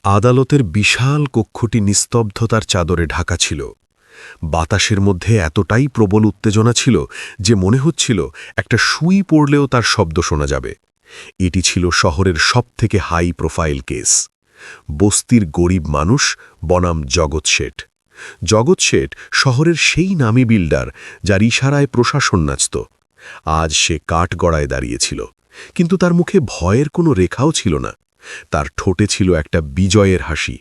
আদালতের বিশাল কক্ষটি নিস্তব্ধতার চাদরে ঢাকা ছিল। বাতাসের মধ্যে এতটাই প্রবল উত্তেজনা ছিল যে মনে হচ্ছিল একটা সুই পড়লেও তার শব্দ শোনা যাবে। এটি ছিল শহরের সবথেকে হাই প্রোফাইল কেস। বস্তির গরিব মানুষ বনাম জগৎ শেঠ। জগৎ শেঠ শহরের সেই নামী বিল্ডার যার ইশারায় প্রশাসন নাচত। আজ সে কাঠগড়ায় দাঁড়িয়েছিল, কিন্তু তার মুখে ভয়ের কোনো রেখাও ছিল না। তার ঠোঁটে ছিল একটা বিজয়ের হাসি,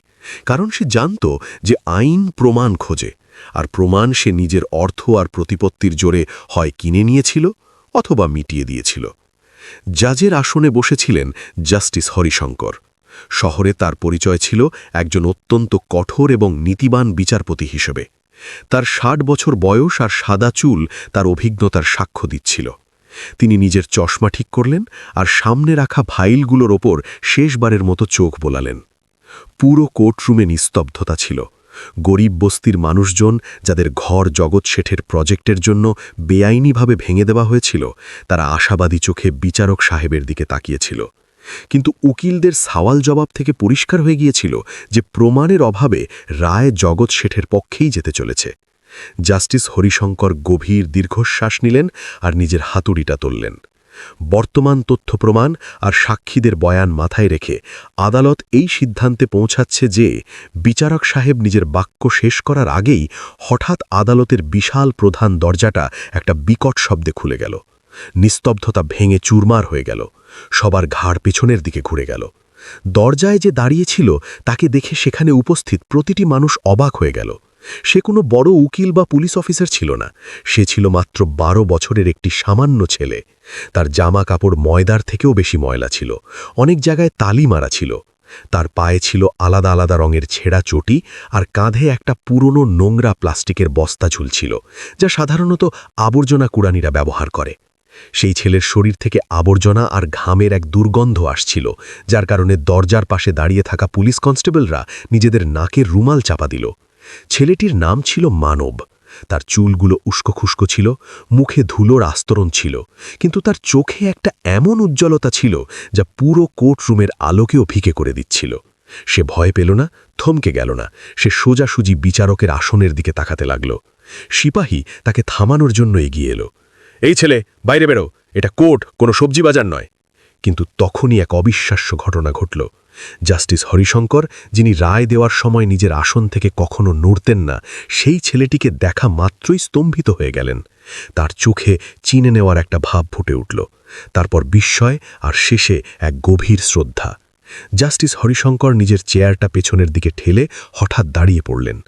কারণ সে জানত যে আইন প্রমাণ খোঁজে, আর প্রমাণ সে নিজের অর্থ আর প্রতিপত্তির জোরে হয় কিনে নিয়েছিল অথবা মিটিয়ে দিয়েছিল। জাজের আসনে বসেছিলেন জাস্টিস হরিশঙ্কর। শহরে তার পরিচয় ছিল একজন অত্যন্ত কঠোর এবং নীতিবান বিচারপতি হিসেবে। তার ৬০ বছর বয়স আর সাদা চুল তার অভিজ্ঞতার সাক্ষ্য দিচ্ছিল। তিনি নিজের চশমা ঠিক করলেন আর সামনে রাখা ফাইলগুলোর ওপর শেষবারের মতো চোখ বোলালেন। পুরো কোর্টরুমে নিস্তব্ধতা ছিল। গরিব বস্তির মানুষজন, যাদের ঘর জগৎ শেঠের প্রজেক্টের জন্য বেআইনিভাবে ভেঙে দেওয়া হয়েছিল, তারা আশাবাদী চোখে বিচারক সাহেবের দিকে তাকিয়েছিল। কিন্তু উকিলদের সওয়াল জবাব থেকে পরিষ্কার হয়ে গিয়েছিল যে প্রমাণের অভাবে রায় জগৎ শেঠের পক্ষেই যেতে চলেছে। জাস্টিস হরিশঙ্কর গভীর দীর্ঘশ্বাস নিলেন আর নিজের হাতুড়িটা তুললেন। বর্তমান তথ্য প্রমাণ আর সাক্ষীদের বয়ান মাথায় রেখে আদালত এই সিদ্ধান্তে পৌঁছাচ্ছে যে বিচারক সাহেব নিজের বাক্য শেষ করার আগেই হঠাৎ আদালতের বিশাল প্রধান দরজাটা একটা বিকট শব্দে খুলে গেল। নিস্তব্ধতা ভেঙে চুরমার হয়ে গেল। সবার ঘাড় পেছনের দিকে ঘুরে গেল। দরজায় যে দাঁড়িয়েছিল তাকে দেখে সেখানে উপস্থিত প্রতিটি মানুষ অবাক হয়ে গেল। সে কোনো বড় উকিল বা পুলিশ অফিসার ছিল না। সে ছিল মাত্র ১২ বছরের একটি সামান্য ছেলে। তার জামা কাপড় ময়দার থেকেও বেশি ময়লা ছিল, অনেক জায়গায় তালি মারা ছিল। তার পায়ে ছিল আলাদা আলাদা রঙের ছেঁড়া চটি, আর কাঁধে একটা পুরনো নোংরা প্লাস্টিকের বস্তা ঝুলছিল, যা সাধারণত আবর্জনা কুড়ানিরা ব্যবহার করে। সেই ছেলের শরীর থেকে আবর্জনা আর ঘামের এক দুর্গন্ধ আসছিল, যার কারণে দরজার পাশে দাঁড়িয়ে থাকা পুলিশ কনস্টেবলরা নিজেদের নাকের রুমাল চাপা দিল। ছেলেটির নাম ছিল মানব। তার চুলগুলো উস্কোখুস্কো ছিল, মুখে ধুলোর আস্তরণ ছিল, কিন্তু তার চোখে একটা এমন উজ্জ্বলতা ছিল যা পুরো কোর্টরুমের আলোকেও ফিকে করে দিচ্ছিল। সে ভয় পেল না, থমকে গেল না। সে সোজাসুজি বিচারকের আসনের দিকে তাকাতে লাগল। সিপাহী তাকে থামানোর জন্য এগিয়ে এলো। এই ছেলে, বাইরে বেরো, এটা কোর্ট, কোনো সবজি বাজার নয়। কিন্তু তখনই এক অবিশ্বাস্য ঘটনা ঘটল। জাস্টিস হরিশঙ্কর, যিনি রায় দেওয়ার সময় নিজের আসন থেকে কখনো নড়তেন না, সেই ছেলেটিকে দেখা মাত্রই স্তম্ভিত হয়ে গেলেন। তার চোখে চিনে নেওয়ার একটা ভাব ফুটে উঠল, তারপর বিস্ময়, আর শেষে এক গভীর শ্রদ্ধা। জাস্টিস হরিশঙ্কর নিজের চেয়ারটা পেছনের দিকে ঠেলে হঠাৎ দাঁড়িয়ে পড়লেন।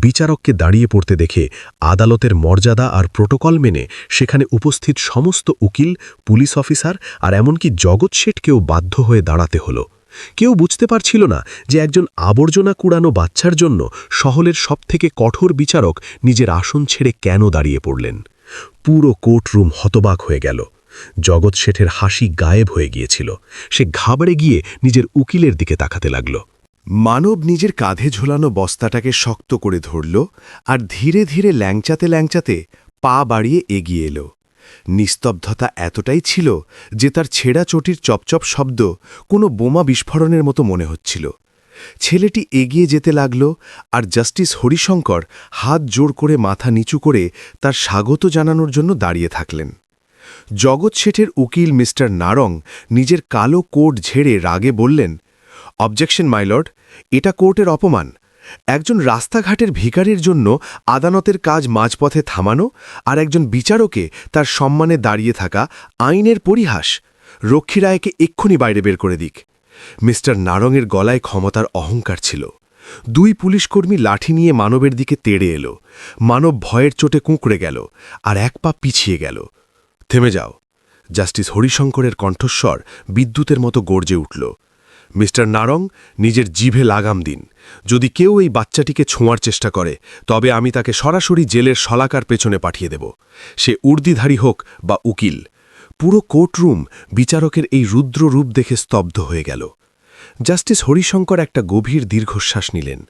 বিচারককে দাঁড়িয়ে পড়তে দেখে আদালতের মর্যাদা আর প্রোটোকল মেনে সেখানে উপস্থিত সমস্ত উকিল, পুলিশ অফিসার আর এমনকি জগৎ শেঠকেও বাধ্য হয়ে দাঁড়াতে হলো। কেউ বুঝতে পারছিল না যে একজন আবর্জনা কুড়ানো বাচ্চার জন্য শহরের সবথেকে কঠোর বিচারক নিজের আসন ছেড়ে কেন দাঁড়িয়ে পড়লেন। পুরো কোর্টরুম হতবাক হয়ে গেল। জগৎ শেঠের হাসি গায়েব হয়ে গিয়েছিল। সে ঘাবড়ে গিয়ে নিজের উকিলের দিকে তাকাতে লাগল। মানব নিজের কাঁধে ঝোলানো বস্তাটাকে শক্ত করে ধরল আর ধীরে ধীরে ল্যাংচাতে ল্যাংচাতে পা বাড়িয়ে এগিয়ে এলো। নিস্তব্ধতা এতটাই ছিল যে তার ছেঁড়া চটির চপচপ শব্দ কোনো বোমা বিস্ফোরণের মতো মনে হচ্ছিল। ছেলেটি এগিয়ে যেতে লাগল, আর জাস্টিস হরিশঙ্কর হাত জোড় করে মাথা নিচু করে তার স্বাগত জানানোর জন্য দাঁড়িয়ে থাকলেন। জগৎ শেঠের উকিল মিস্টার নারং নিজের কালো কোট ঝেড়ে রাগে বললেন, অবজেকশন মাই লর্ড, এটা কোর্টের অপমান। একজন রাস্তাঘাটের ভিখারির জন্য আদালতের কাজ মাঝপথে থামানো আর একজন বিচারকে তার সম্মানে দাঁড়িয়ে থাকা আইনের পরিহাস। রক্ষী রায়কে এক্ষুনি বাইরে বের করে দিক। মিস্টার নারংয়ের গলায় ক্ষমতার অহংকার ছিল। 2 পুলিশকর্মী লাঠি নিয়ে মানবের দিকে তেড়ে এলো। মানব ভয়ের চোটে কুঁকড়ে গেল আর এক পা পিছিয়ে গেল। থেমে যাও। জাস্টিস হরিশঙ্করের কণ্ঠস্বর বিদ্যুতের মতো গর্জে উঠল। মিস্টার নারং, নিজের জিভে লাগাম দিন। যদি কেউ এই বাচ্চাটিকে ছোঁয়ার চেষ্টা করে, তবে আমি তাকে সরাসরি জেলের শলাকার পেছনে পাঠিয়ে দেব, সে উর্দিধারী হোক বা উকিল। পুরো কোর্টরুম বিচারকের এই রুদ্র রূপ দেখে স্তব্ধ হয়ে গেল। জাস্টিস হরিশঙ্কর একটা গভীর দীর্ঘশ্বাস নিলেন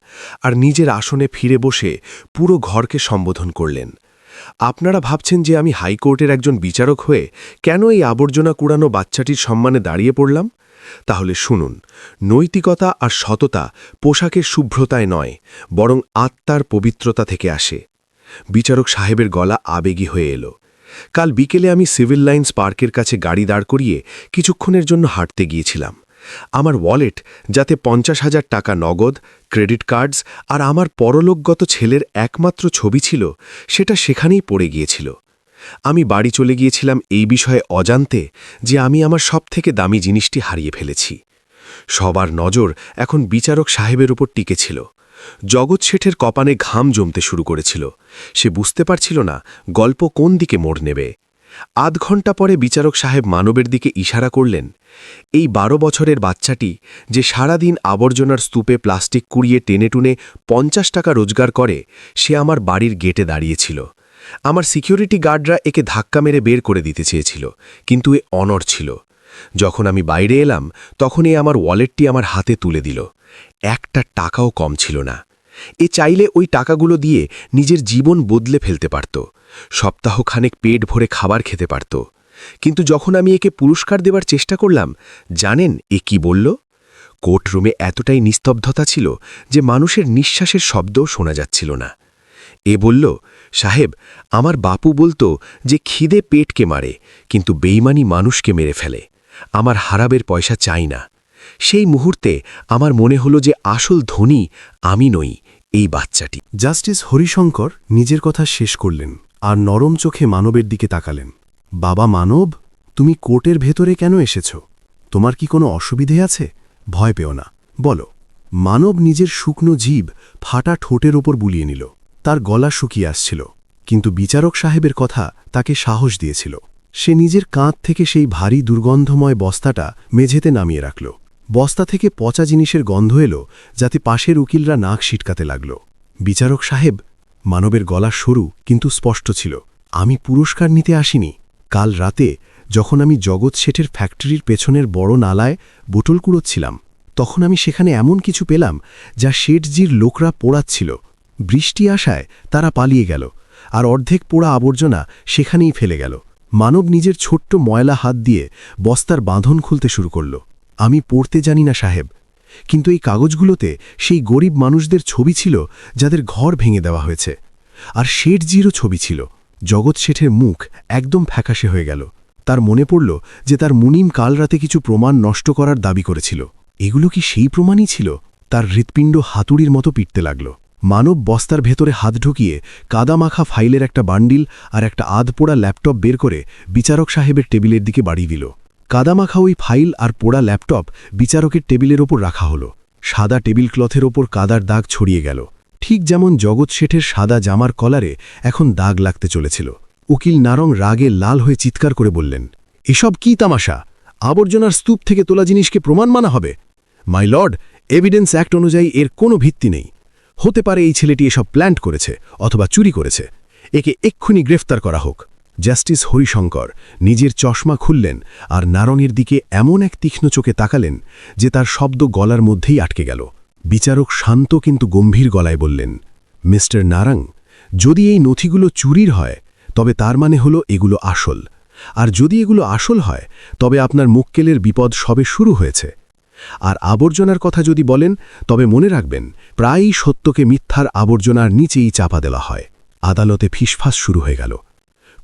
আর নিজের আসনে ফিরে বসে পুরো ঘরকে সম্বোধন করলেন। আপনারা ভাবছেন যে আমি হাইকোর্টের একজন বিচারক হয়ে কেন এই আবর্জনা কুড়ানো বাচ্চাটির সম্মানে দাঁড়িয়ে পড়লাম? তাহলে শুনুন, নৈতিকতা আর সততা পোশাকের শুভ্রতায় নয়, বরং আত্মার পবিত্রতা থেকে আসে। বিচারক সাহেবের গলা আবেগী হয়ে এলো। কাল বিকেলে আমি সিভিল লাইন্স পার্কের কাছে গাড়ি দাঁড় করিয়ে কিছুক্ষণের জন্য হাঁটতে গিয়েছিলাম। আমার ওয়ালেট, যাতে 50,000 টাকা নগদ, ক্রেডিট কার্ডস আর আমার পরলোকগত ছেলের একমাত্র ছবি ছিল, সেটা সেখানেই পড়ে গিয়েছিল। আমি বাড়ি চলে গিয়েছিলাম এই বিষয়ে অজান্তে যে আমি আমার সবথেকে দামি জিনিসটি হারিয়ে ফেলেছি। সবার নজর এখন বিচারক সাহেবের উপর টিকেছিল। জগৎ শেঠের কপালে ঘাম জমতে শুরু করেছিল। সে বুঝতে পারছিল না গল্প কোন দিকে মোড় নেবে। আধ ঘন্টা পরে বিচারক সাহেব মানবের দিকে ইশারা করলেন। এই 12 বছরের বাচ্চাটি, যে সারাদিন আবর্জনার স্তূপে প্লাস্টিক কুড়িয়ে টেনে টুনে 50 টাকা রোজগার করে, সে আমার বাড়ির গেটে দাঁড়িয়েছিল। আমার সিকিউরিটি গার্ডরা একে ধাক্কা মেরে বের করে দিতে চেয়েছিল, কিন্তু এ অনড় ছিল। যখন আমি বাইরে এলাম, তখন এ আমার ওয়ালেটটি আমার হাতে তুলে দিল। একটা টাকাও কম ছিল না। এ চাইলে ওই টাকাগুলো দিয়ে নিজের জীবন বদলে ফেলতে পারত, সপ্তাহখানেক পেট ভরে খাবার খেতে পারত। কিন্তু যখন আমি একে পুরস্কার দেবার চেষ্টা করলাম, জানেন এ কি বলল? কোর্টরুমে এতটাই নিস্তব্ধতা ছিল যে মানুষের নিঃশ্বাসের শব্দও শোনা যাচ্ছিল না। এ বলল, সাহেব, আমার বাপু বলতো যে খিদে পেটকে মারে, কিন্তু বেইমানি মানুষকে মেরে ফেলে। আমার হারাবের পয়সা চাই না। সেই মুহূর্তে আমার মনে হলো যে আসল ধনী আমি নই, এই বাচ্চাটি। জাস্টিস হরিশঙ্কর নিজের কথা শেষ করলেন আর নরম চোখে মানবের দিকে তাকালেন। বাবা মানব, তুমি কোর্টের ভেতরে কেন এসেছ? তোমার কি কোনো অসুবিধে আছে? ভয় পেও না, বলো। মানব নিজের শুকনো জিভ ফাটা ঠোঁটের ওপর বুলিয়ে নিল। তার গলা শুকিয়ে আসছিল, কিন্তু বিচারক সাহেবের কথা তাকে সাহস দিয়েছিল। সে নিজের কাঁধ থেকে সেই ভারী দুর্গন্ধময় বস্তাটা মেঝেতে নামিয়ে রাখল। বস্তা থেকে পচা জিনিসের গন্ধ এলো, যাতে পাশের উকিলরা নাক সিটকাতে লাগল। বিচারক সাহেব, মানবের গলা সরু কিন্তু স্পষ্ট ছিল, আমি পুরস্কার নিতে আসিনি। কাল রাতে যখন আমি জগৎ শেঠের ফ্যাক্টরির পেছনের বড় নালায় বোতল কুড়োচ্ছিলাম, তখন আমি সেখানে এমন কিছু পেলাম যা শেঠজির লোকরা পোড়াচ্ছিল। বৃষ্টি আসায় তারা পালিয়ে গেল, আর অর্ধেক পোড়া আবর্জনা সেখানেই ফেলে গেল। মানব নিজের ছোট্ট ময়লা হাত দিয়ে বস্তার বাঁধন খুলতে শুরু করল। আমি পড়তে জানি না সাহেব, কিন্তু এই কাগজগুলোতে সেই গরিব মানুষদের ছবি ছিল যাদের ঘর ভেঙে দেওয়া হয়েছে, আর শেঠজিরও ছবি ছিল। জগৎ শেঠের মুখ একদম ফ্যাকাশে হয়ে গেল। তার মনে পড়ল যে তার মুনিম কাল রাতে কিছু প্রমাণ নষ্ট করার দাবি করেছিল। এগুলো কি সেই প্রমাণই ছিল? তার হৃৎপিণ্ড হাতুড়ির মতো পিটতে লাগল। মানব বস্তার ভেতরে হাত ঢুকিয়ে কাদামাখা ফাইলের একটা বান্ডিল আর একটা আধপোড়া ল্যাপটপ বের করে বিচারক সাহেবের টেবিলের দিকে বাড়িয়ে দিল। কাদামাখা ওই ফাইল আর পোড়া ল্যাপটপ বিচারকের টেবিলের ওপর রাখা হলো। সাদা টেবিল ক্লথের ওপর কাদার দাগ ছড়িয়ে গেল, ঠিক যেমন জগৎ শেঠের সাদা জামার কলারে এখন দাগ লাগতে চলেছিল। উকিল নারং রাগে লাল হয়ে চিৎকার করে বললেন, এসব কি তামাশা? আবর্জনার স্তূপ থেকে তোলা জিনিসকে প্রমাণ মানা হবে? মাই লর্ড, এভিডেন্স অ্যাক্ট অনুযায়ী এর কোনো ভিত্তি নেই। হতে পারে এই ছেলেটি এসব প্ল্যান্ট করেছে অথবা চুরি করেছে। একে এক্ষুনি গ্রেফতার করা হোক। জাস্টিস হরিশঙ্কর নিজের চশমা খুললেন আর নারঙের দিকে এমন এক তীক্ষ্ণ চোখে তাকালেন যে তার শব্দ গলার মধ্যেই আটকে গেল। বিচারক শান্ত কিন্তু গম্ভীর গলায় বললেন, মিস্টার নারং, যদি এই নথিগুলো চুরির হয় তবে তার মানে হলো এগুলো আসল, আর যদি এগুলো আসল হয় তবে আপনার মুক্কেলের বিপদ সবে শুরু হয়েছে। আর আবর্জনার কথা যদি বলেন, তবে মনে রাখবেন, প্রায়ই সত্যকে মিথ্যার আবর্জনার নিচেই চাপা দেওয়া হয়। আদালতে ফিসফাস শুরু হয়ে গেল।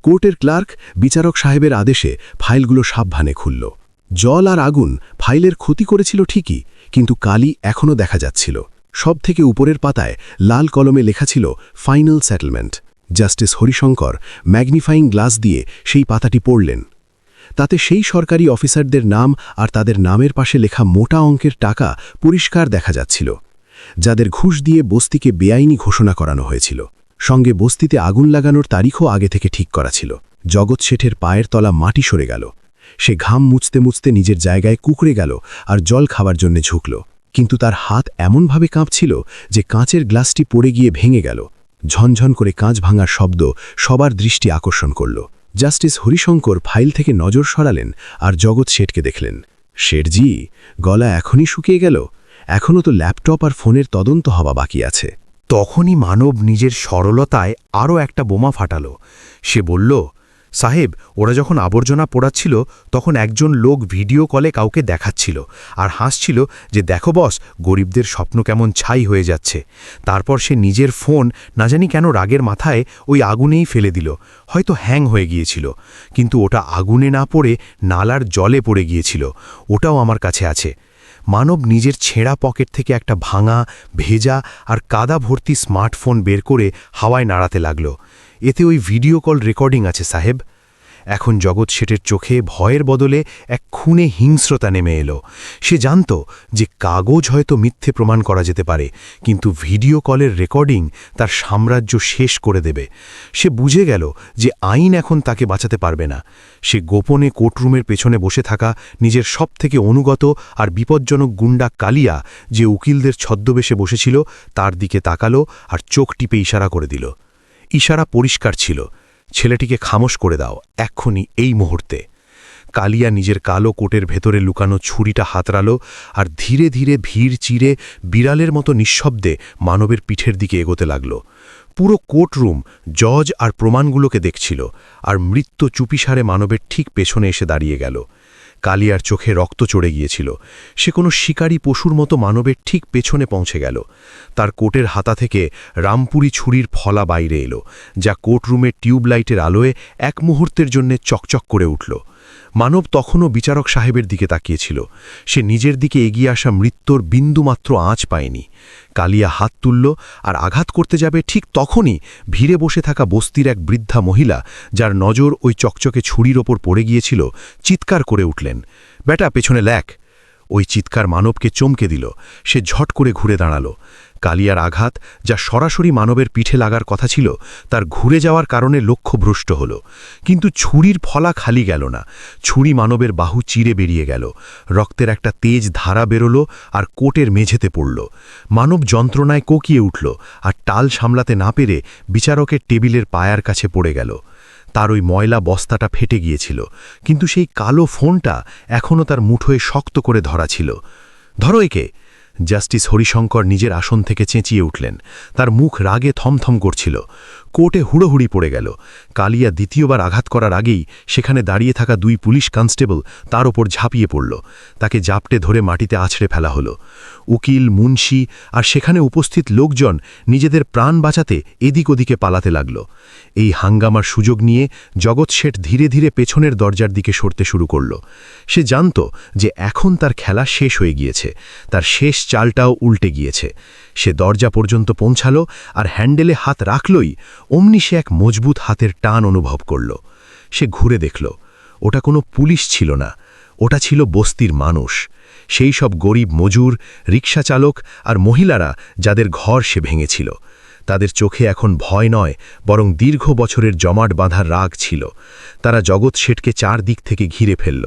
কোর্টের ক্লার্ক বিচারক সাহেবের আদেশে ফাইলগুলো সাবধানে খুলল। জল আর আগুন ফাইলের ক্ষতি করেছিল ঠিকই, কিন্তু কালি এখনও দেখা যাচ্ছিল। সবথেকে উপরের পাতায় লাল কলমে লেখা ছিল final settlement. Justice Harishankar magnifying glass দিয়ে সেই পাতাটি পড়লেন। তাতে সেই সরকারি অফিসারদের নাম আর তাদের নামের পাশে লেখা মোটা অঙ্কের টাকা পরিষ্কার দেখা যাচ্ছিল, যাদের ঘুষ দিয়ে বস্তিকে বেআইনি ঘোষণা করানো হয়েছিল। সঙ্গে বস্তিতে আগুন লাগানোর তারিখও আগে থেকে ঠিক করা ছিল। জগৎ শেঠের পায়ের তলা মাটি সরে গেল। সে ঘাম মুছতে মুছতে নিজের জায়গায় কুঁকড়ে গেল আর জল খাবার জন্য ঝুঁকল, কিন্তু তার হাত এমনভাবে কাঁপছিল যে কাঁচের গ্লাসটি পড়ে গিয়ে ভেঙে গেল। ঝনঝন করে কাঁচ ভাঙার শব্দ সবার দৃষ্টি আকর্ষণ করল। জাস্টিস হরিশঙ্কর ফাইল থেকে নজর সরালেন আর জগৎ শেঠকে দেখলেন। শেঠজি, গলা এখনই শুকিয়ে গেল? এখনও তো ল্যাপটপ আর ফোনের তদন্ত হওয়া বাকি আছে। তখনই মানব নিজের সরলতায় আরও একটা বোমা ফাটাল। সে বলল, সাহেব, ওরা যখন আবর্জনা পোড়াচ্ছিল তখন একজন লোক ভিডিও কলে কাউকে দেখাচ্ছিল আর হাসছিল যে দেখো বস, গরিবদের স্বপ্ন কেমন ছাই হয়ে যাচ্ছে। তারপর সে নিজের ফোন না জানি কেন রাগের মাথায় ওই আগুনেই ফেলে দিল। হয়তো হ্যাং হয়ে গিয়েছিল, কিন্তু ওটা আগুনে না পড়ে নালার জলে পড়ে গিয়েছিল। ওটাও আমার কাছে আছে। মানব নিজের ছেঁড়া পকেট থেকে একটা ভাঙা, ভেজা আর কাদা ভর্তি স্মার্টফোন বের করে হাওয়ায় নাড়াতে লাগল। এতে ওই ভিডিও কল রেকর্ডিং আছে সাহেব। এখন জগৎ শেঠের চোখে ভয়ের বদলে এক খুনে হিংস্রতা নেমে এলো। সে জানত যে কাগজ হয়তো মিথ্যে প্রমাণ করা যেতে পারে, কিন্তু ভিডিও কলের রেকর্ডিং তার সাম্রাজ্য শেষ করে দেবে। সে বুঝে গেল যে আইন এখন তাকে বাঁচাতে পারবে না। সে গোপনে কোর্টরুমের পেছনে বসে থাকা নিজের সবথেকে অনুগত আর বিপজ্জনক গুন্ডা কালিয়া, যে উকিলদের ছদ্মবেশে বসেছিল, তার দিকে তাকালো আর চোখ টিপে ইশারা করে দিল। ইশারা পরিষ্কার ছিল, ছেলেটিকে খামোশ করে দাও, এক্ষুনি, এই মুহূর্তে। কালিয়া নিজের কালো কোটের ভেতরে লুকানো ছুরিটা হাতড়ালো আর ধীরে ধীরে ভিড় চিরে বিড়ালের মতো নিঃশব্দে মানবের পিঠের দিকে এগোতে লাগল। পুরো কোর্টরুম জজ আর প্রমাণগুলোকে দেখছিল, আর মৃত্যু চুপিসারে মানবের ঠিক পেছনে এসে দাঁড়িয়ে গেল। কালিয়ার চোখে রক্ত চড়ে গিয়েছিল। সে কোনো শিকারী পশুর মতো মানবের ঠিক পেছনে পৌঁছে গেল। তার কোটের হাতা থেকে রামপুরি ছুরির ফলা বাইরে এলো, যা কোর্টরুমের টিউবলাইটের আলোয় এক মুহূর্তের জন্য চকচক করে উঠল। মানব তখনও বিচারক সাহেবের দিকে তাকিয়েছিল। সে নিজের দিকে এগিয়ে আসা মৃত্যুর বিন্দুমাত্র আঁচ পায়নি। কালিয়া হাত তুলল আর আঘাত করতে যাবে, ঠিক তখনই ভিড়ে বসে থাকা বস্তির এক বৃদ্ধা মহিলা, যার নজর ওই চকচকে ছুরির ওপর পড়ে গিয়েছিল, চিৎকার করে উঠলেন, বেটা পেছনে ল্যাক। ওই চিৎকার মানবকে চমকে দিল। সে ঝট করে ঘুরে দাঁড়াল। কালিয়ার আঘাত, যা সরাসরি মানবের পিঠে লাগার কথা ছিল, তার ঘুরে যাওয়ার কারণে লক্ষ্যভ্রষ্ট হল। কিন্তু ছুরির ফলা খালি গেল না। ছুরি মানবের বাহু চিরে বেরিয়ে গেল। রক্তের একটা তেজ ধারা বেরোল আর কোটের মেঝেতে পড়ল। মানব যন্ত্রণায় কোকিয়ে উঠল আর টাল সামলাতে না পেরে বিচারকের টেবিলের পায়ার কাছে পড়ে গেল। তার ওই ময়লা বস্তাটা ফেটে গিয়েছিল, কিন্তু সেই কালো ফোনটা এখনও তার মুঠোয় শক্ত করে ধরা ছিল। ধরো একে! জাস্টিস হরিশঙ্কর নিজের আসন থেকে চেঁচিয়ে উঠলেন। তার মুখ রাগে থমথম করছিল। কোর্টে হুড়োহুড়ি পড়ে গেল। কালিয়া দ্বিতীয়বার আঘাত করার আগেই সেখানে দাঁড়িয়ে থাকা দুই পুলিশ কনস্টেবল তার ওপর ঝাঁপিয়ে পড়ল। তাকে জাপটে ধরে মাটিতে আছড়ে ফেলা হলো। উকিল, মুন্সি আর সেখানে উপস্থিত লোকজন নিজেদের প্রাণ বাঁচাতে এদিক ওদিকে পালাতে লাগল। এই হাঙ্গামার সুযোগ নিয়ে জগৎ শেঠ ধীরে ধীরে পেছনের দরজার দিকে সরতে শুরু করল। সে জানত যে এখন তার খেলা শেষ হয়ে গিয়েছে, তার শেষ চালটাও উল্টে গিয়েছে। সে দরজা পর্যন্ত পৌঁছাল আর হ্যান্ডেলে হাত রাখলই অমনি সে এক মজবুত হাতের টান অনুভব করল। সে ঘুরে দেখল, ওটা কোনো পুলিশ ছিল না, ওটা ছিল বস্তির মানুষ। সেই সব গরিব মজুর, রিক্সা চালক আর মহিলারা যাদের ঘর সে ভেঙেছিল। তাদের চোখে এখন ভয় নয়, বরং দীর্ঘ বছরের জমাট বাঁধার রাগ ছিল। তারা জগৎ শেঠকে চারদিক থেকে ঘিরে ফেলল।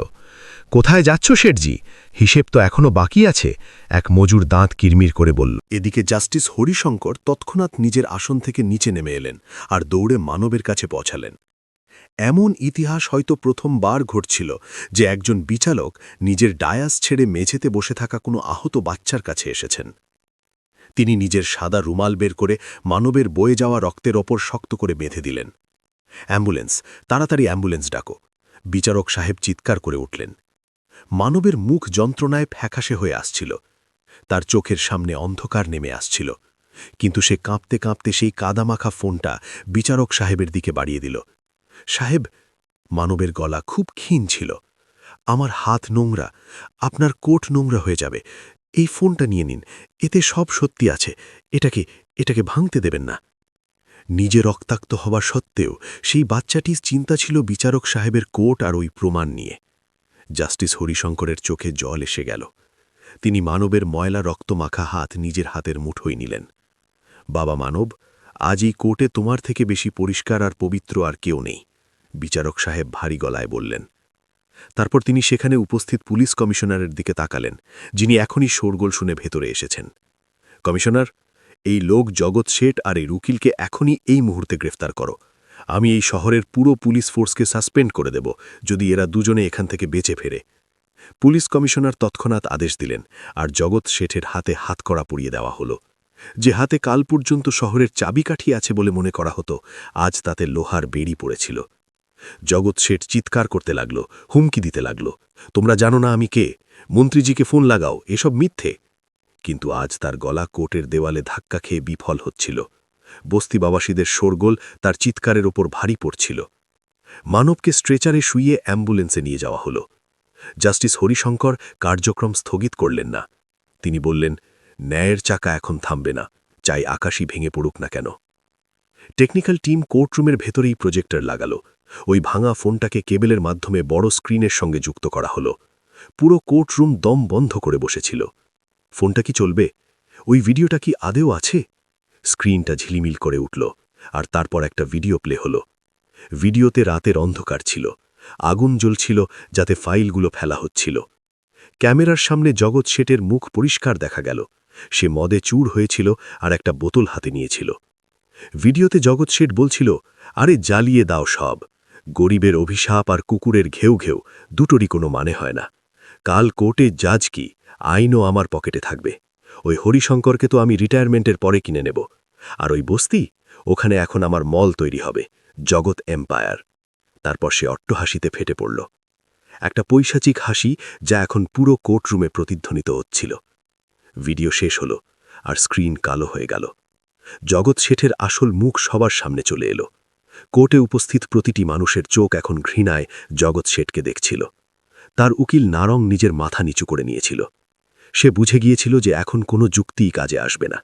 কোথায় যাচ্ছ শেঠজি? হিসেব তো এখনও বাকি আছে, এক মজুর দাঁত কিরমির করে বলল। এদিকে জাস্টিস হরিশঙ্কর তৎক্ষণাৎ নিজের আসন থেকে নিচে নেমে এলেন আর দৌড়ে মানবের কাছে পৌঁছালেন। এমন ইতিহাস হয়তো প্রথমবার ঘটছিল যে একজন বিচারক নিজের ডায়াস ছেড়ে মেঝেতে বসে থাকা কোনো আহত বাচ্চার কাছে এসেছেন। তিনি নিজের সাদা রুমাল বের করে মানবের বয়ে যাওয়া রক্তের ওপর শক্ত করে বেঁধে দিলেন। অ্যাম্বুলেন্স, তাড়াতাড়ি অ্যাম্বুলেন্স ডাকো! বিচারক সাহেব চিৎকার করে উঠলেন। মানবের মুখ যন্ত্রণায় ফ্যাকাশে হয়ে আসছিল। তার চোখের সামনে অন্ধকার নেমে আসছিল, কিন্তু সে কাঁপতে কাঁপতে সেই কাদামাখা ফোনটা বিচারক সাহেবের দিকে বাড়িয়ে দিল। সাহেব, মানবের গলা খুব ক্ষীণ ছিল, আমার হাত নোংরা, আপনার কোট নোংরা হয়ে যাবে। এই ফোনটা নিয়ে নিন, এতে সব সত্যি আছে, এটাকে ভাঙতে দেবেন না। নিজে রক্তাক্ত হওয়া সত্ত্বেও সেই বাচ্চাটির চিন্তা ছিল বিচারক সাহেবের কোট আর ওই প্রমাণ নিয়ে। জাস্টিস হরিশঙ্করের চোখে জল এসে গেল। তিনি মানবের ময়লা রক্তমাখা হাত নিজের হাতের মুঠোয় নিলেন। বাবা মানব, আজ এই কোর্টে তোমার থেকে বেশি পরিষ্কার আর পবিত্র আর কেউ নেই, বিচারক সাহেব ভারী গলায় বললেন। তারপর তিনি সেখানে উপস্থিত পুলিশ কমিশনারের দিকে তাকালেন, যিনি এখনই শোরগোল শুনে ভেতরে এসেছেন। কমিশনার, এই লোক জগৎ শেঠ আর এই উকিলকে এখনই এই মুহূর্তে গ্রেফতার করো। আমি এই শহরের পুরো পুলিশ ফোর্সকে সাসপেন্ড করে দেব যদি এরা দুজনে এখান থেকে বেঁচে ফেরে। পুলিশ কমিশনার তৎক্ষণাৎ আদেশ দিলেন আর জগৎ শেঠের হাতে হাতকড়া পরিয়ে দেওয়া হলো। যে হাতে কাল পর্যন্ত শহরের চাবিকাঠি আছে বলে মনে করা হতো, আজ তাতে লোহার বেড়ি পড়েছিল। জগৎ শেঠ চিৎকার করতে লাগল, হুমকি দিতে লাগল, তোমরা জানো না আমি কে, মন্ত্রীজিকে ফোন লাগাও, এসব মিথ্যে। কিন্তু আজ তার গলা কোর্টের দেওয়ালে ধাক্কা খেয়ে বিফল হচ্ছিল। বস্তিবাবাসীদের শোরগোল তার চিৎকারের ওপর ভারী পড়ছিল। মানবকে স্ট্রেচারে শুইয়ে অ্যাম্বুলেন্সে নিয়ে যাওয়া হলো। জাস্টিস হরিশঙ্কর কার্যক্রম স্থগিত করলেন না। তিনি বললেন, ন্যায়ের চাকা এখন থামবে না, চাই আকাশই ভেঙে পড়ুক না কেন। টেকনিক্যাল টিম কোর্টরুমের ভেতরেই প্রজেক্টর লাগালো। ওই ভাঙা ফোনটাকে কেবেলের মাধ্যমে বড় স্ক্রিনের সঙ্গে যুক্ত করা হলো। পুরো কোর্টরুম দম বন্ধ করে বসেছিল। ফোনটা কি চলবে? ওই ভিডিওটা কি আদেও আছে? স্ক্রিনটা ঝিলিমিল করে উঠল, আর তারপর একটা ভিডিও প্লে হলো। ভিডিওতে রাতের অন্ধকার ছিল, আগুন জ্বলছিল যাতে ফাইলগুলো ফেলা হচ্ছিল। ক্যামেরার সামনে জগৎ শেঠের মুখ পরিষ্কার দেখা গেল। সে মদে চূর হয়েছিল আর একটা বোতল হাতে নিয়েছিল। ভিডিওতে জগৎ শেঠ বলছিল, আরে জ্বালিয়ে দাও সব, গরিবের অভিশাপ আর কুকুরের ঘেউ ঘেউ দুটোরই কোনো মানে হয় না। কাল কোর্টে জাজ কি, আইনও আমার পকেটে থাকবে। ওই হরিশঙ্করকে তো আমি রিটায়ারমেন্টের পরে কিনে নেব। আর ওই বস্তি, ওখানে এখন আমার মল তৈরি হবে, জগৎ এম্পায়ার। তারপর সে অট্টহাসিতে ফেটে পড়ল, একটা পৈশাচিক হাসি যা এখন পুরো কোর্টরুমে প্রতিধ্বনিত হচ্ছিল। ভিডিও শেষ হলো, আর স্ক্রিন কালো হয়ে গেল। জগৎ শেঠের আসল মুখ সবার সামনে চলে এলো। কোর্টে উপস্থিত প্রতিটি মানুষের চোখ এখন ঘৃণায় জগৎ শেঠকে দেখছিল। তার উকিল নারং নিজের মাথা নিচু করে নিয়েছিল। সে বুঝে গিয়েছিল যে এখন কোনো যুক্তিই কাজে আসবে না।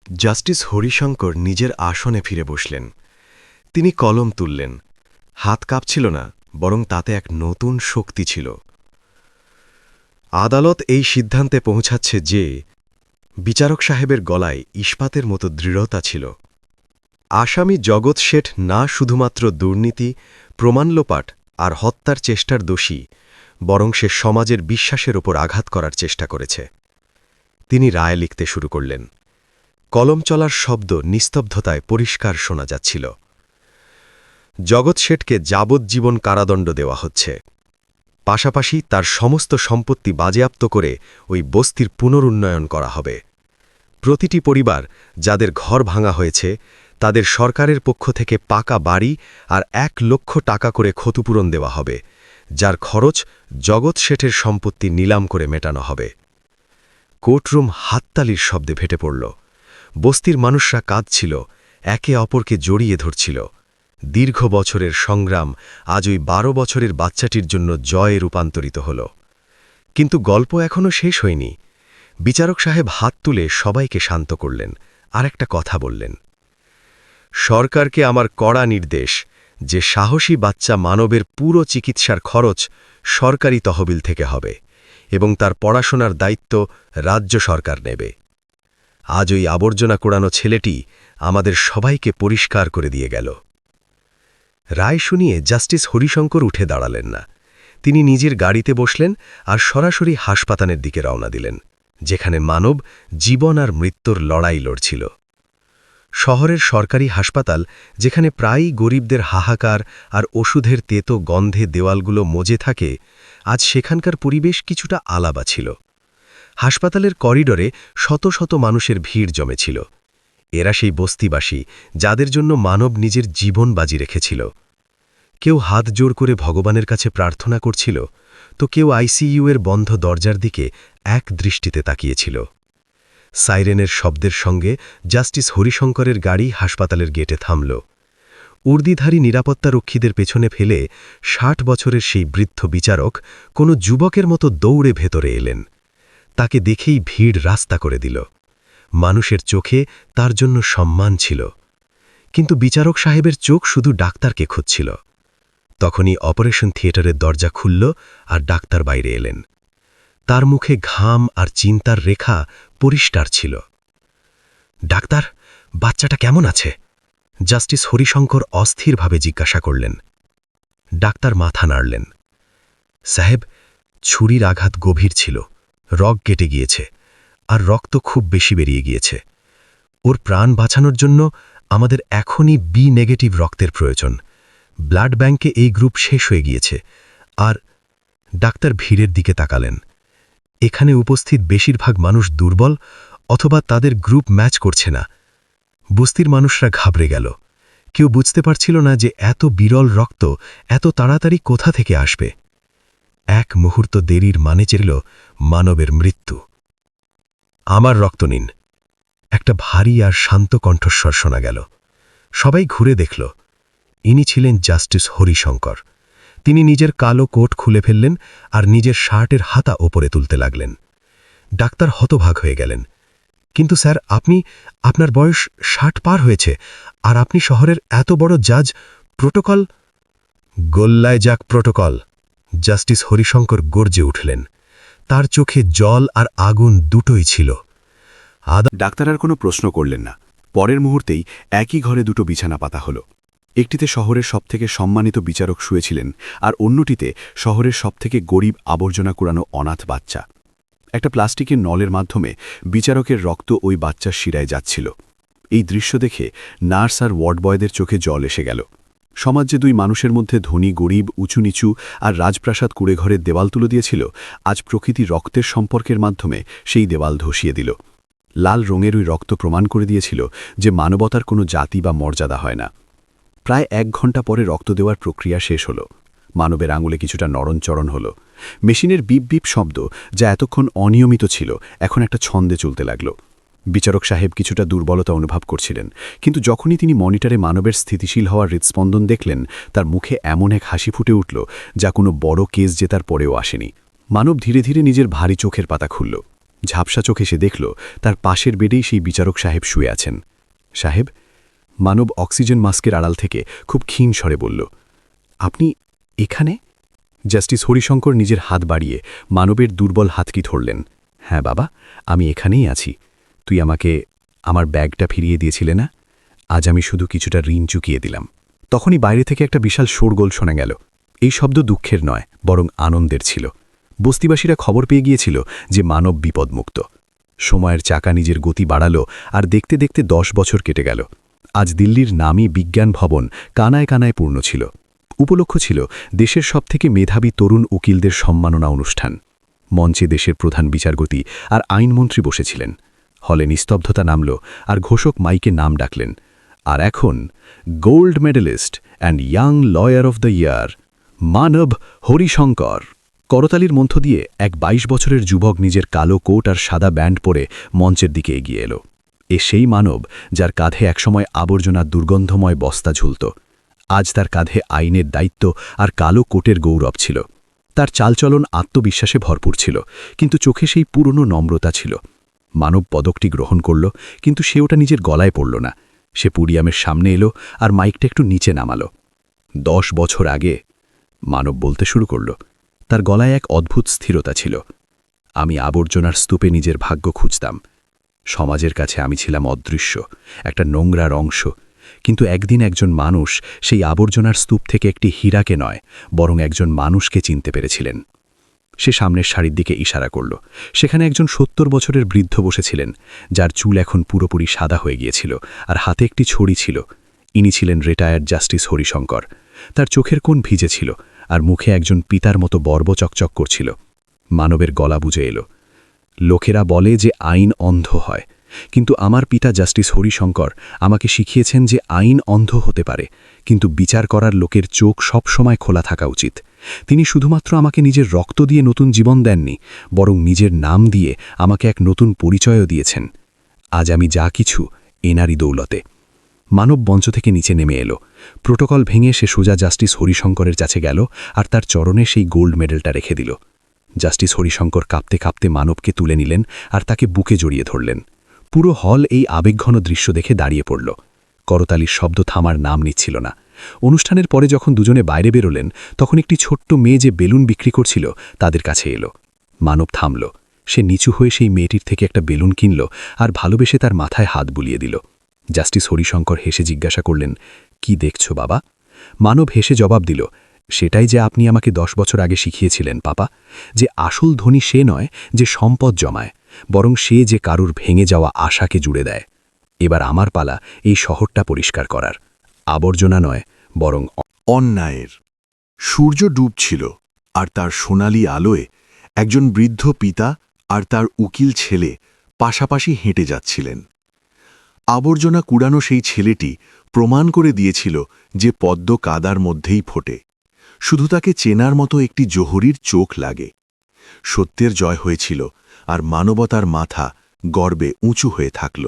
জাস্টিস হরিশঙ্কর নিজের আসনে ফিরে বসলেন। তিনি কলম তুললেন। হাত কাঁপছিল না, বরং তাতে এক নতুন শক্তি ছিল। আদালত এই সিদ্ধান্তে পৌঁছাচ্ছে যে বিচারক সাহেবের গলায় ইস্পাতের মতো দৃঢ়তা ছিল। আসামি জগৎ শেঠ না শুধুমাত্র দুর্নীতি, প্রমাণলোপাট আর হত্যার চেষ্টার দোষী, বরং সে সমাজের বিশ্বাসের ওপর আঘাত করার চেষ্টা করেছে। তিনি রায় লিখতে শুরু করলেন। কলম চলার শব্দ নিস্তব্ধতায় পরিষ্কার শোনা যাচ্ছিল। জগৎ শেঠকে যাবজ্জীবন কারাদণ্ড দেওয়া হচ্ছে। পাশাপাশি তার সমস্ত সম্পত্তি বাজেয়াপ্ত করে ওই বস্তির পুনরুন্নয়ন করা হবে। প্রতিটি পরিবার যাদের ঘর ভাঙা হয়েছে তাদের সরকারের পক্ষ থেকে পাকা বাড়ি আর 1 লক্ষ টাকা করে ক্ষতিপূরণ দেওয়া হবে, যার খরচ জগৎ শেঠের সম্পত্তি নিলাম করে মেটানো হবে। কোর্টরুম হাততালির শব্দে ফেটে পড়ল। বস্তির মানুষরা কাঁদছিল, একে অপরকে জড়িয়ে ধরছিল। দীর্ঘ বছরের সংগ্রাম আজ ওই 12 বছরের বাচ্চাটির জন্য জয়ে রূপান্তরিত হল। কিন্তু গল্প এখনও শেষ হয়নি। বিচারক সাহেব হাত তুলে সবাইকে শান্ত করলেন, আর একটা কথা বললেন। সরকারকে আমার কড়া নির্দেশ যে সাহসী বাচ্চা মানবের পুরো চিকিৎসার খরচ সরকারি তহবিল থেকে হবে এবং তার পড়াশোনার দায়িত্ব রাজ্য সরকার নেবে। আজ ওই আবর্জনা কোড়ানো ছেলেটি আমাদের সবাইকে পরিষ্কার করে দিয়ে গেল। রায় শুনিয়ে জাস্টিস হরিশঙ্কর উঠে দাঁড়ালেন না। তিনি নিজের গাড়িতে বসলেন আর সরাসরি হাসপাতালের দিকে রওনা দিলেন, যেখানে মানব জীবন আর মৃত্যুর লড়াই লড়ছিল। শহরের সরকারি হাসপাতাল, যেখানে প্রায়ই গরিবদের হাহাকার আর ওষুধের তেতো গন্ধে দেওয়ালগুলো মজে থাকে, আজ সেখানকার পরিবেশ কিছুটা আলাদা ছিল। হাসপাতালের করিডোরে শত শত মানুষের ভিড় জমেছিল। এরা সেই বস্তিবাসী যাদের জন্য মানব নিজের জীবন বাজি রেখেছিল। কেউ হাত জোড় করে ভগবানের কাছে প্রার্থনা করছিল, তো কেউ আইসিইউ এর বন্ধ দরজার দিকে এক দৃষ্টিতে তাকিয়েছিল। সাইরেনের শব্দের সঙ্গে জাস্টিস হরিশঙ্করের গাড়ি হাসপাতালের গেটে থামল। উর্দিধারী নিরাপত্তারক্ষীদের পেছনে ফেলে 60 বছরের সেই বৃদ্ধ বিচারক কোনো যুবকের মতো দৌড়ে ভেতরে এলেন। তাকে দেখেই ভিড় রাস্তা করে দিল। মানুষের চোখে তার জন্য সম্মান ছিল, কিন্তু বিচারক সাহেবের চোখ শুধু ডাক্তারকে খুঁজছিল। তখনই অপারেশন থিয়েটারের দরজা খুলল আর ডাক্তার বাইরে এলেন। তার মুখে ঘাম আর চিন্তার রেখা পরিষ্কার ছিল। ডাক্তার, বাচ্চাটা কেমন আছে? জাস্টিস হরিশঙ্কর অস্থিরভাবে জিজ্ঞাসা করলেন। ডাক্তার মাথা নাড়লেন। সাহেব, ছুরির আঘাত গভীর ছিল, রগ কেটে গিয়েছে আর রক্ত খুব বেশি বেরিয়ে গিয়েছে। ওর প্রাণ বাঁচানোর জন্য আমাদের এখনই বি নেগেটিভ রক্তের প্রয়োজন। ব্লাড ব্যাংকে এই গ্রুপ শেষ হয়ে গিয়েছে। আর ডাক্তার ভিড়ের দিকে তাকালেন। এখানে উপস্থিত বেশিরভাগ মানুষ দুর্বল অথবা তাদের গ্রুপ ম্যাচ করছে না। বস্তির মানুষরা ঘাবড়ে গেল। কেউ বুঝতে পারছিল না যে এত বিরল রক্ত এত তাড়াতাড়ি কোথা থেকে আসবে। এক মুহূর্ত দেরির মানে ছিল মানবের মৃত্যু। আমার রক্ত নিন, একটা ভারী আর শান্ত কণ্ঠস্বর শোনা গেল। সবাই ঘুরে দেখল, ইনি ছিলেন জাস্টিস হরিশঙ্কর। তিনি নিজের কালো কোট খুলে ফেললেন আর নিজের শার্টের হাতা ওপরে তুলতে লাগলেন। ডাক্তার হতভাগ হয়ে গেলেন। কিন্তু স্যার, আপনার বয়স 60 পার হয়েছে, আর আপনি শহরের এত বড় জাজ, প্রোটোকল। গোল্লায় যাক প্রোটোকল! জাস্টিস হরিশঙ্কর গর্জে উঠলেন। তার চোখে জল আর আগুন দুটোই ছিল। ডাক্তার আর কোনো প্রশ্ন করলেন না। পরের মুহূর্তেই একই ঘরে দুটো বিছানা পাতা হলো। একটিতে শহরের সবথেকে সম্মানিত বিচারক শুয়েছিলেন, আর অন্যটিতে শহরের সবথেকে গরিব আবর্জনা কুড়ানো অনাথ বাচ্চা। একটা প্লাস্টিকের নলের মাধ্যমে বিচারকের রক্ত ওই বাচ্চার শিরায় যাচ্ছিল। এই দৃশ্য দেখে নার্স আর ওয়ার্ড বয়দের চোখে জল এসে গেল। সমাজ যে দুই মানুষের মধ্যে ধনী গরিব, উঁচু নিচু আর রাজপ্রাসাদ কুড়েঘরের দেওয়াল তুলে দিয়েছিল, আজ প্রকৃতি রক্তের সম্পর্কের মাধ্যমে সেই দেওয়াল ধসিয়ে দিল। লাল রঙের ওই রক্ত প্রমাণ করে দিয়েছিল যে মানবতার কোনো জাতি বা মর্যাদা হয় না। প্রায় 1 ঘণ্টা পরে রক্ত দেওয়ার প্রক্রিয়া শেষ হল। মানবের আঙুলে কিছুটা নড়নচড়ন হল। মেশিনের বিপ বিপ শব্দ, যা এতক্ষণ অনিয়মিত ছিল, এখন একটা ছন্দে চলতে লাগল। বিচারক সাহেব কিছুটা দুর্বলতা অনুভব করছিলেন, কিন্তু যখনই তিনি মনিটরে মানবের স্থিতিশীল হওয়ার হৃৎস্পন্দন দেখলেন, তার মুখে এমন এক হাসি ফুটে উঠল যা কোনো বড় কেস জেতার পরেও আসেনি। মানব ধীরে ধীরে নিজের ভারী চোখের পাতা খুলল। ঝাপসা চোখে সে দেখল তার পাশের বেডেই সেই বিচারক সাহেব শুয়ে আছেন। সাহেব? মানব অক্সিজেন মাস্কের আড়াল থেকে খুব ক্ষীণ স্বরে বলল, আপনি এখানে? জাস্টিস হরিশঙ্কর নিজের হাত বাড়িয়ে মানবের দুর্বল হাতটি ধরলেন। হ্যাঁ বাবা, আমি এখানেই আছি। তুই আমাকে আমার ব্যাগটা ফিরিয়ে দিয়েছিলে না? আজ আমি শুধু কিছুটা ঋণ চুকিয়ে দিলাম। তখনই বাইরে থেকে একটা বিশাল শোরগোল শোনা গেল। এই শব্দ দুঃখের নয়, বরং আনন্দের ছিল। বস্তিবাসীরা খবর পেয়ে গিয়েছিল যে মানব বিপদমুক্ত। সময়ের চাকা নিজের গতি বাড়াল, আর দেখতে দেখতে 10 বছর কেটে গেল। আজ দিল্লির নামী বিজ্ঞান ভবন কানায় কানায় পূর্ণ ছিল। উপলক্ষ ছিল দেশের সবথেকে মেধাবী তরুণ উকিলদের সম্মাননা অনুষ্ঠান। মঞ্চে দেশের প্রধান বিচারপতি আর আইনমন্ত্রী বসেছিলেন। হলে নিস্তব্ধতা নামল, আর ঘোষক মাইকে নাম ডাকলেন। আর এখন gold medallist and young lawyer of the year, Manav Harishankar. করতালির মধ্য দিয়ে এক 22 বছরের যুবক নিজের কালো কোট আর সাদা ব্যান্ড পরে মঞ্চের দিকে এগিয়ে এলো। এ সেই মানব যার কাঁধে একসময় আবর্জনার দুর্গন্ধময় বস্তা ঝুলত। আজ তার কাঁধে আইনের দায়িত্ব আর কালো কোটের গৌরব ছিল। তার চালচলন আত্মবিশ্বাসে ভরপুর ছিল, কিন্তু চোখে সেই পুরনো নম্রতা ছিল। মানব পদকটি গ্রহণ করল, কিন্তু সে ওটা নিজের গলায় পড়ল না। সে পুডিয়ামের সামনে এলো আর মাইকটা একটু নিচে নামালো। 10 বছর আগে, মানব বলতে শুরু করল। তার গলায় এক অদ্ভুত স্থিরতা ছিল। আমি আবর্জনার স্তূপে নিজের ভাগ্য খুঁজতাম। সমাজের কাছে আমি ছিলাম অদৃশ্য, একটা নোংরার অংশ। কিন্তু একদিন একজন মানুষ সেই আবর্জনার স্তূপ থেকে একটি হীরাকে নয়, বরং একজন মানুষকে চিনতে পেরেছিলেন। সে সামনের সারির দিকে ইশারা করল। সেখানে একজন 70 বছরের বৃদ্ধ বসেছিলেন, যার চুল এখন পুরোপুরি সাদা হয়ে গিয়েছিল, আর হাতে একটি ছড়ি ছিল। ইনি ছিলেন রিটায়ার্ড জাস্টিস হরিশঙ্কর। তার চোখের কোণ ভিজে ছিল, আর মুখে একজন পিতার মতো বর্ব চকচক করছিল। মানবের গলা বুঝে এলো। লোকেরা বলে যে আইন অন্ধ হয়, কিন্তু আমার পিতা জাস্টিস হরিশঙ্কর আমাকে শিখিয়েছেন যে আইন অন্ধ হতে পারে, কিন্তু বিচার করার লোকের চোখ সব সময় খোলা থাকা উচিত। তিনি শুধুমাত্র আমাকে নিজের রক্ত দিয়ে নতুন জীবন দেননি, বরং নিজের নাম দিয়ে আমাকে এক নতুন পরিচয়ও দিয়েছেন। আজ আমি যা কিছু, এনারই দৌলতে। মানব মঞ্চ থেকে নিচে নেমে এলো। প্রোটোকল ভেঙে সে সোজা জাস্টিস হরিশঙ্করের কাছে গেল, আর তার চরণে সেই গোল্ড মেডেলটা রেখে দিল। জাস্টিস হরিশঙ্কর কাঁপতে কাঁপতে মানবকে তুলে নিলেন আর তাকে বুকে জড়িয়ে ধরলেন। পুরো হল এই আবেগঘন দৃশ্য দেখে দাঁড়িয়ে পড়ল। করতালির শব্দ থামার নাম নিচ্ছিল না। অনুষ্ঠানের পরে যখন দুজনে বাইরে বেরোলেন, তখন একটি ছোট্ট মেয়ে যে বেলুন বিক্রি করছিল তাদের কাছে এলো। মানব থামল। সে নিচু হয়ে সেই মেয়েটির থেকে একটা বেলুন কিনল আর ভালোবেসে তার মাথায় হাত বুলিয়ে দিল। জাস্টিস হরিশঙ্কর হেসে জিজ্ঞাসা করলেন, কি দেখছো বাবা? মানব হেসে জবাব দিল, সেটাই যে আপনি আমাকে 10 বছর আগে শিখিয়েছিলেন পাপা, যে আসল ধনী সে নয় যে সম্পদ জমায়, বরং সে যে কারুর ভেঙে যাওয়া আশাকে জুড়ে দেয়। এবার আমার পালা এই শহরটা পরিষ্কার করার। আবর্জনা নয়, বরং অন্যায়ের। সূর্য ডুবছিল, আর তার সোনালি আলোয় একজন বৃদ্ধ পিতা আর তার উকিল ছেলে পাশাপাশি হেঁটে যাচ্ছিলেন। আবর্জনা কুড়ানো সেই ছেলেটি প্রমাণ করে দিয়েছিল যে পদ্ম কাদার মধ্যেই ফোটে, শুধু তাকে চেনার মতো একটি জহুরির চোখ লাগে। সত্যের জয় হয়েছিল, আর মানবতার মাথা গর্বে উঁচু হয়ে থাকল।